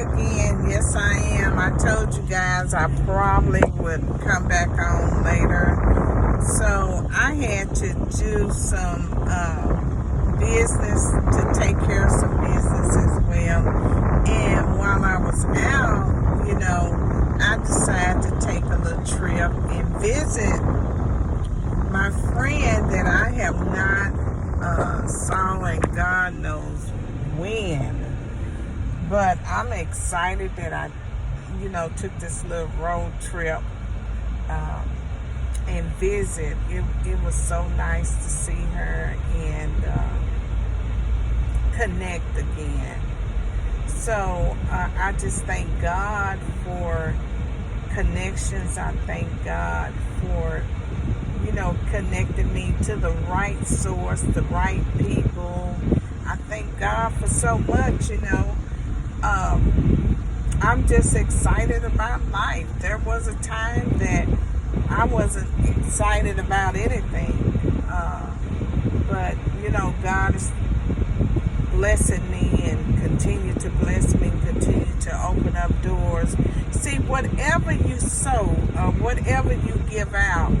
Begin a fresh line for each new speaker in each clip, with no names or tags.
again. Yes, I am. I told you guys I probably would come back on later. So I had to do some business, to take care of some business as well. And while I was out, I decided to take a little trip and visit my friend that I have not saw in God knows when. But I'm excited that I, took this little road trip and visit. It was so nice to see her and connect again. So I just thank God for connections. I thank God for, connecting me to the right source, the right people. I thank God for so much, I'm just excited about life. There was a time that I wasn't excited about anything. But, God is blessing me and continue to bless me and continue to open up doors. See, whatever you sow or whatever you give out,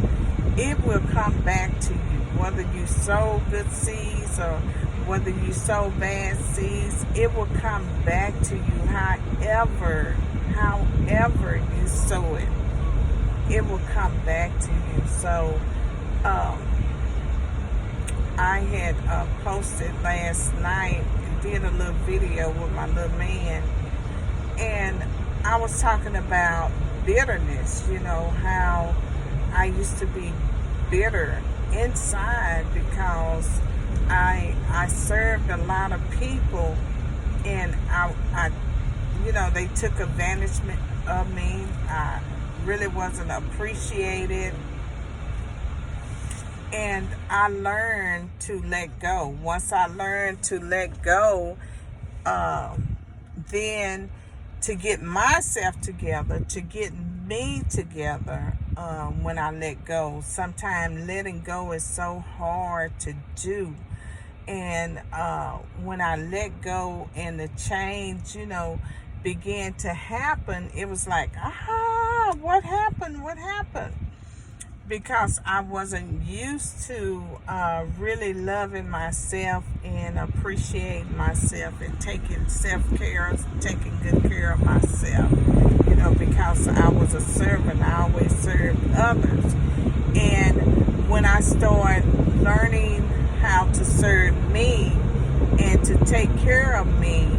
it will come back to you. Whether you sow good seeds or whether you sow bad seeds, it will come back to you. However you sow it, it will come back to you. So I had posted last night and did a little video with my little man, and I was talking about bitterness, how I used to be bitter inside because I served a lot of people, and I they took advantage of me. I really wasn't appreciated, and I learned to let go. Once I learned to let go, then to get myself together, to get me together, when I let go. Sometimes letting go is so hard to do. And when I let go and the change, began to happen, it was like, what happened? What happened? Because I wasn't used to really loving myself and appreciating myself and taking self-care, taking good care of myself. Because I was a servant, I always served others. And when I started learning how to serve me and to take care of me,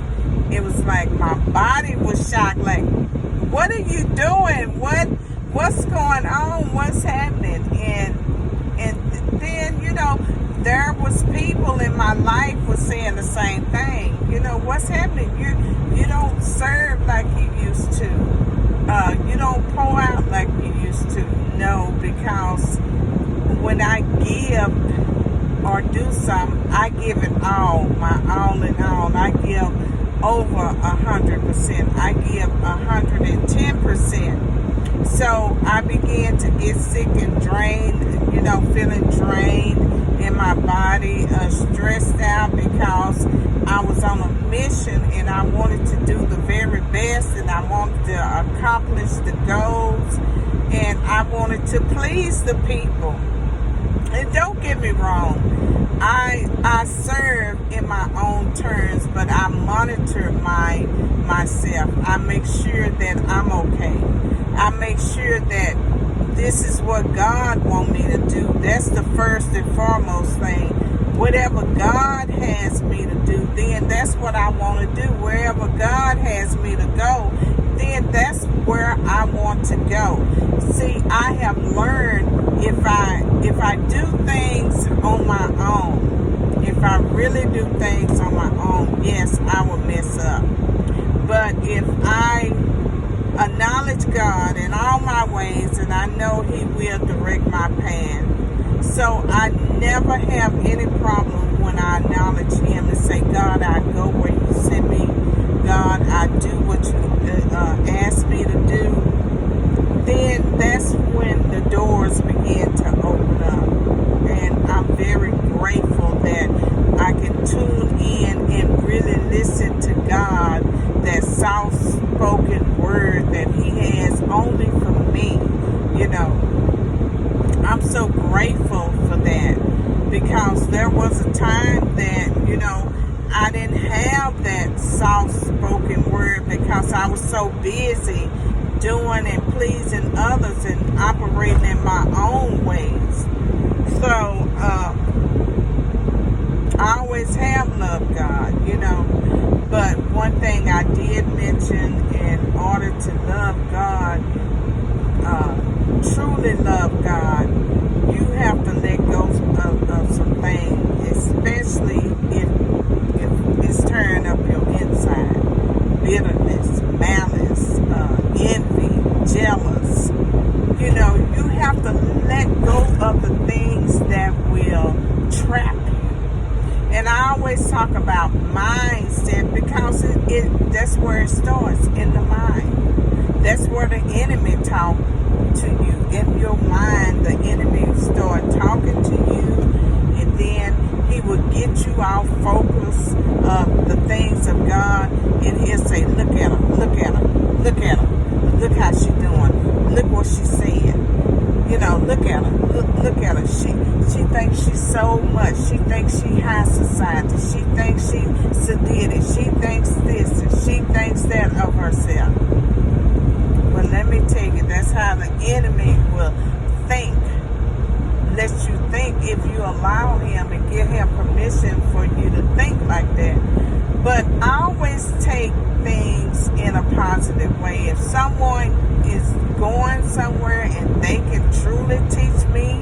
it was like my body was shocked. Like, what are you doing? What's going on? What's happening? And then, there was people in my life was saying the same thing. What's happening? You don't serve like you used to. You don't pour out like you used to. No, because when I give or do something, I give it all, my all in all. I give over 100%. I give 110%. So I began to get sick and drained, feeling drained in my body, stressed out because I was on a mission and I wanted to do the very best, and I wanted to accomplish the goals, and I wanted to please the people. And don't get me wrong, I serve in my own terms, but I monitor myself. I make sure that I'm okay. I make sure that this is what God wants me to do. That's the first and foremost thing. Whatever God has me to do, then that's what I want to do. Wherever God has me to go, then that's where I want to go. See, I have learned if I do things on my own, if I really do things on my own, yes, I will mess up. But if I acknowledge God in all my ways, and I know He will direct my path. So I never have any problem when I acknowledge Him and say, God, I go where you send me. God, I do what you ask me to do. Then that's when the doors begin to open up. And I'm very grateful that I can tune in and really listen to God that sought soft-spoken word because I was so busy doing and pleasing others and operating in my own ways. So I always have loved God, but one thing I did mention, in order to love God, truly love God, you have to let go of some things, especially if it's tearing up your inside. Bitterness, malice, envy, jealous. You have to let go of the things that will trap you. And I always talk about mindset because that's where it starts, in the mind. That's where the enemy talks to you. In your mind, the enemy will start talking to you, and then he will get you off focus of the things of God, and he'll say, look at her, look at her, look at her, look how she doing, look what she said. Look at her. Look at her. She thinks she's so much. She thinks she high society. She thinks she's sedated. She thinks this and she thinks that of herself. Well, let me tell you, that's how the enemy will think. Let you think if you allow him and give him permission for you to think like that. But I always take things in a positive way. If someone is going somewhere and they can truly teach me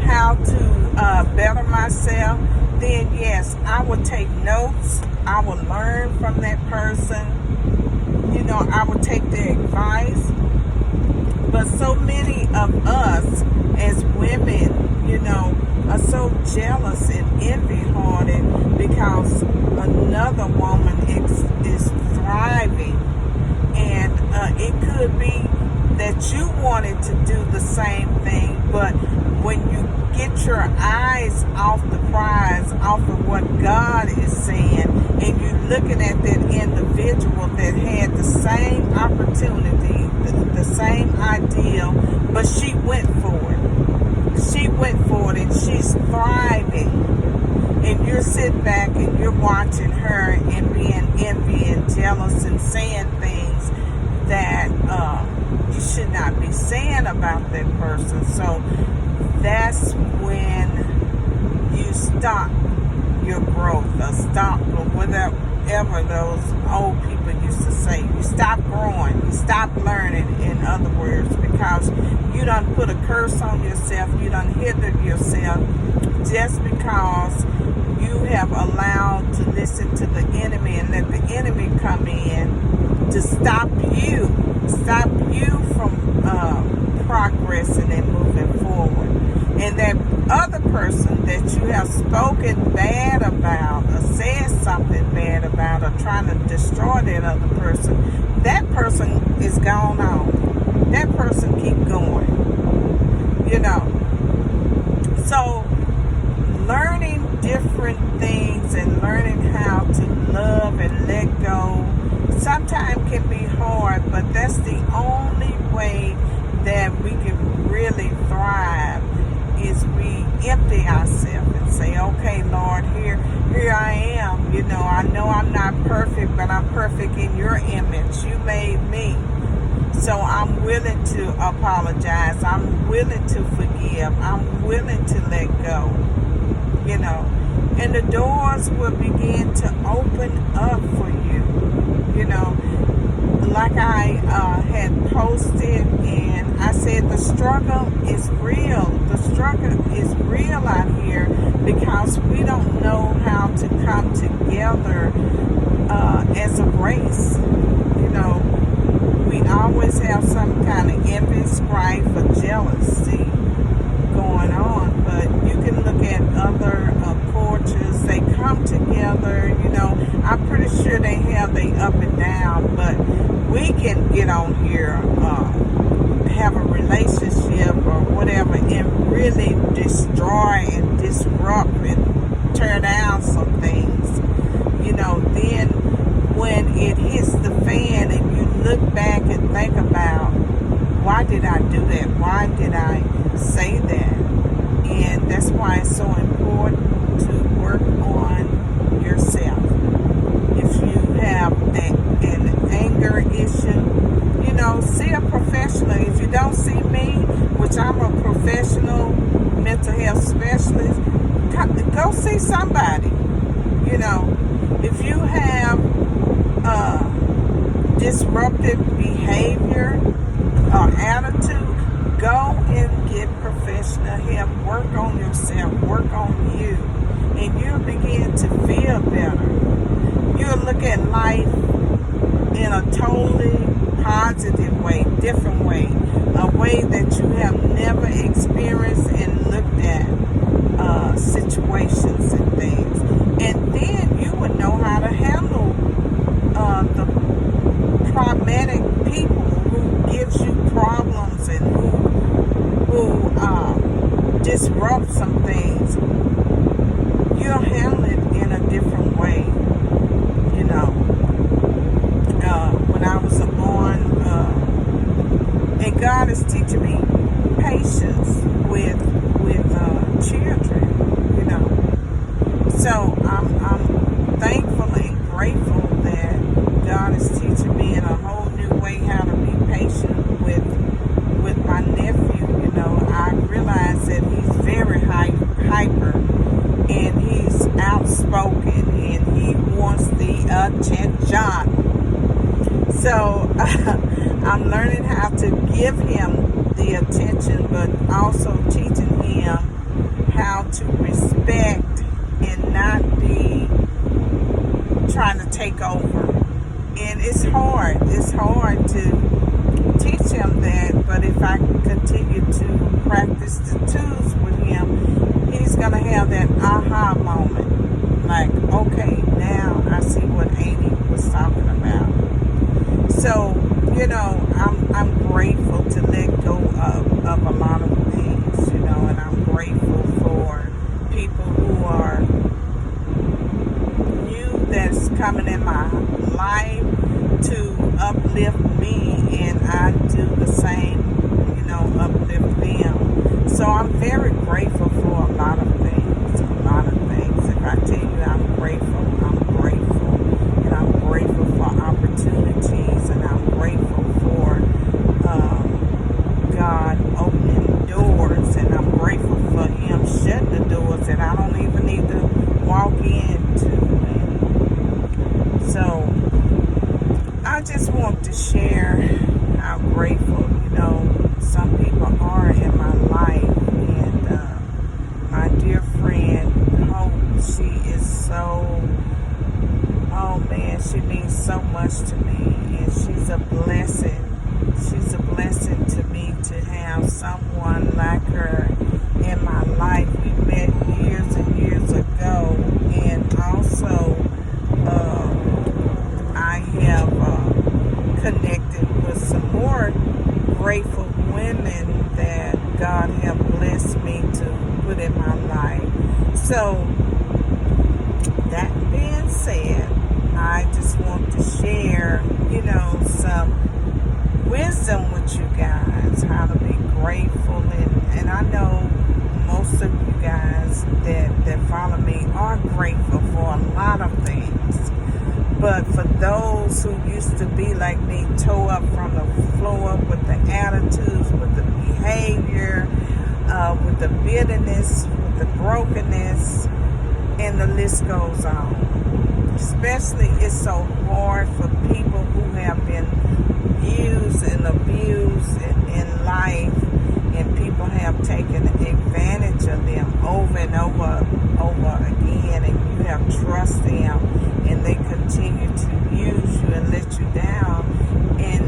how to better myself, then yes, I will take notes. I will learn from that person. I will take their advice. But so many of us as women, are so jealous and envy-hearted because another woman is thriving. And it could be that you wanted to do the same thing, but when you get your eyes off the prize, off of what God is saying, and you're looking at that individual that had the same opportunity, the same ideal, but she went for it. She went for it and she's thriving. And you're sitting back and you're watching her and being envy and jealous and saying things that you should not be saying about that person. So that's when you stop your growth, or stop, or whatever those old people used to say. You stop growing, you stop learning, in other words, because you done put a curse on yourself, you done hindered yourself just because you have allowed to listen to the enemy and let the enemy come in to stop you from progressing and moving forward. And that other person that you have spoken bad about, or said something bad about, or trying to destroy that other person is gone on. That person keep going. So learning different things and learning how to love and let go sometimes can be hard, but that's the only way that we can really thrive, is we empty ourselves and say, okay, Lord, here I am. I know I'm not perfect, but I'm perfect in your image. You made me. So I'm willing to apologize. I'm willing to forgive. I'm willing to let go. And the doors will begin to open up for you. Like I had posted, and I said the struggle is real. The struggle is real out here because we don't know how to come together as a race. We always have some kind of envy, strife, or jealousy going on. But you can look at other cultures. They come together. I'm pretty sure they have their up and down, but we can get on here, have a relationship or whatever, and really destroy and disrupt and tear down some things. Then when it hits the fan and you look back and think about, why did I do that? Why did I say that? And that's why it's so important to work on yourself. If you have You know, if you have disruptive behavior or attitude, go and get professional help. Work on yourself. Work on you. And you'll begin to feel better. You'll look at life in a totally positive way, different way, a way that you have never experienced and looked at situations and things. And then you would know how to handle the problematic people who gives you problems and who disrupt some things. You'll handle it in a different way. You know, when I was born, and God is teaching me patience with children. You know, so I'm thankful and grateful that God is teaching me in a whole new way how to be patient with my nephew. You know, I realize that he's very hyper, and he's outspoken, and he wants the attention. So I'm learning how to give him the attention, but also teaching him how to respect and not be trying to take over. And it's hard. It's hard to teach him that, but if I continue to practice the tools with him, he's going to have that aha moment. Like, okay, now I see what Amy was talking about. So, you know, I'm grateful to let go of a lot of things, you know, and I'm grateful for people who are new that's coming in my life to uplift me, and I do the same, you know, uplift them. So I'm very grateful for a lot of things, If I tell you I'm grateful, I'm grateful. And I'm grateful for opportunities, and I'm grateful for God opening doors, and I'm grateful for Him shutting the doors that I don't even need to walk into. And so I just want to share how grateful, you know, some people are in my life. And my dear friend Hope, she is so, oh man, she means so much to me, and she's a blessing. She's a blessing to me to have someone like her in my life. We met years and years ago, and also I have connected with some more grateful women that God have blessed me to put in my life. So, that being said, I just want to share, you know, some wisdom with you guys, how to be grateful. And I know most of you guys that follow me are grateful for a lot of things. But for those who used to be like me, toe up from the floor with the attitudes, with the behavior, with the bitterness, with the brokenness, and the list goes on. Especially, it's so hard for people who have been used and abused in life, and people have taken advantage of them over and over again, and you have trust them, and they continue to use you and let you down. And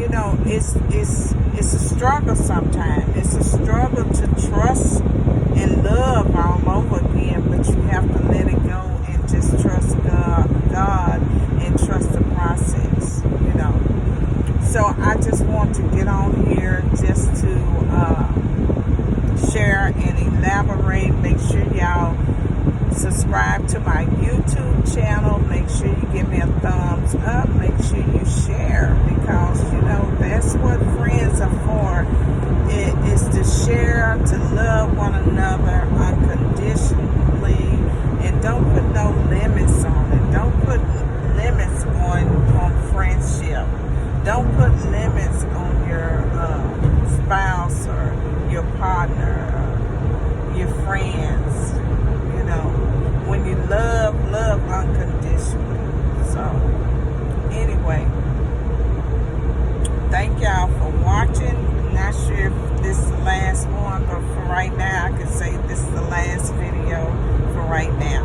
you know, it's a struggle sometimes. It's a struggle to trust and love all over again, but you have to let it go and just trust God and trust the process, you know. So I just want to get on here just to share and elaborate. Make sure y'all subscribe to my YouTube channel. Make sure you give me a thumbs up. Make sure you share, because, you know, that's what friends are for. It is to share, to love one another unconditionally, and don't put no limits on it. Don't put limits on friendship. Don't put limits on your spouse or your partner, or your friends. You know, when when you love unconditionally. So, anyway, thank y'all for watching. Not sure if this is the last one, but for right now, I can say this is the last video for right now.